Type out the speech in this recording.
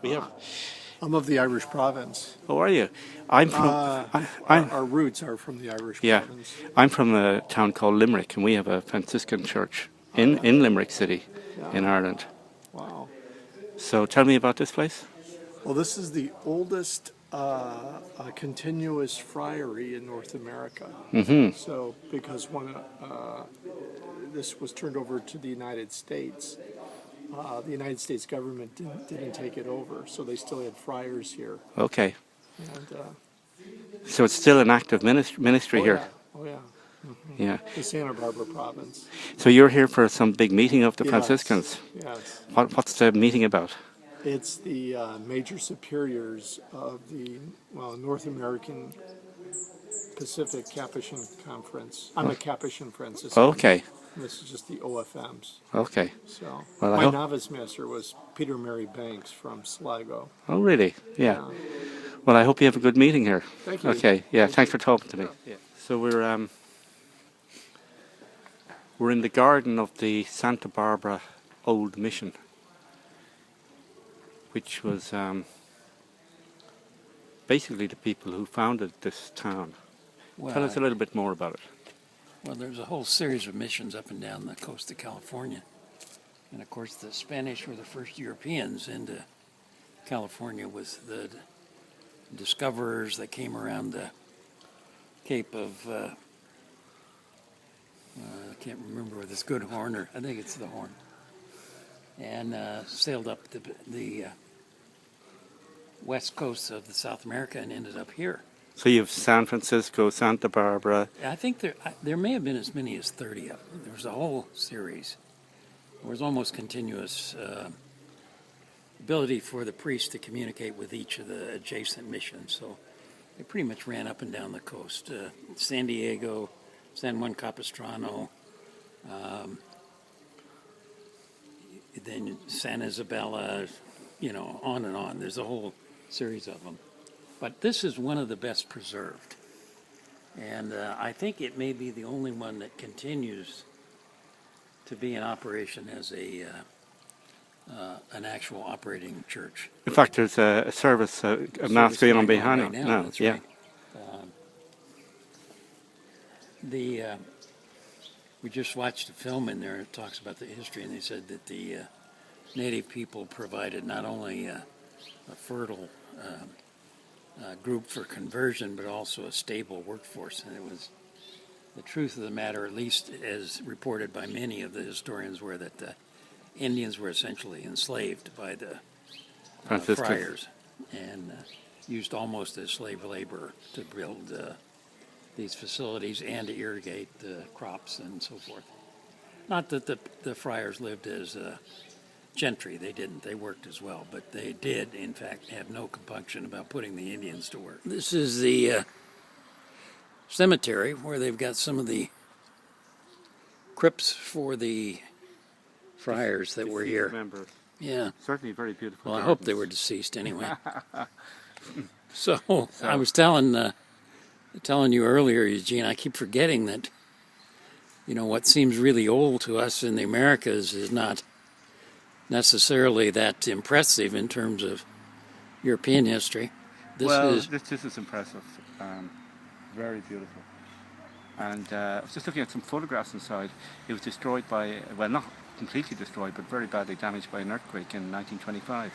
We have. I'm of the Irish province. Oh, are you? I'm from. Our roots are from the Irish Yeah, province. I'm from a town called Limerick, and we have a Franciscan church Yeah. in Limerick City, in Yeah. Ireland. Wow. So tell me about this place. Well, this is the oldest continuous friary in North America. Mm-hmm. So, because when this was turned over to the United States, the United States government didn't take it over, so they still had friars here. Okay. And So it's still an active ministry oh here. yeah, oh yeah, Yeah. the Santa Barbara province. So you're here for some big meeting of the Yes, Franciscans. yes. What's the meeting about? It's the major superiors of the North American Pacific Capuchin Conference. I'm a Capuchin Franciscan. Okay. This is just the OFMs. Okay. So Well, I my hope. novice master was Peter Mary Banks from Sligo. Oh, really? Yeah. Well, I hope you have a good meeting here. Thank you. Okay. Yeah. Thanks for talking to me. Yeah. So we're in the garden of the Santa Barbara Old Mission, which was basically the people who founded this town. Tell us a little bit more about it. Well, there's a whole series of missions up and down the coast of California. And of course, the Spanish were the first Europeans into California, with the discoverers that came around the Cape of, I can't remember whether it's Good Horn or I think it's the Horn, and sailed up the west coast of the South America and ended up here. So you have San Francisco, Santa Barbara. I think there may have been as many as 30 of them. There was a whole series. There was almost continuous ability for the priests to communicate with each of the adjacent missions. So they pretty much ran up and down the coast. San Diego, San Juan Capistrano, then San Isabella, on and on. There's a whole series of them. But this is one of the best preserved. And I think it may be the only one that continues to be in operation as an actual operating church. In fact, there's a service, a mass going on behind right it now. now. That's Yeah. right. We just watched a film in there that talks about the history, and they said that the native people provided not only a fertile group for conversion, but also a stable workforce. And it was the truth of the matter, at least as reported by many of the historians, were that the Indians were essentially enslaved by the friars and used almost as slave labor to build these facilities and to irrigate the crops and so forth. Not that the friars lived as gentry. They didn't. They worked as well. But they did, in fact, have no compunction about putting the Indians to work. This is the cemetery where they've got some of the crypts for the friars that were here. Members. Yeah. Certainly very beautiful. Well, I hope they were deceased anyway. So I was telling you earlier, Eugene, I keep forgetting that, what seems really old to us in the Americas is not necessarily that impressive in terms of European history. This is impressive. Very beautiful. And I was just looking at some photographs inside. It was destroyed by, not completely destroyed, but very badly damaged by an earthquake in 1925.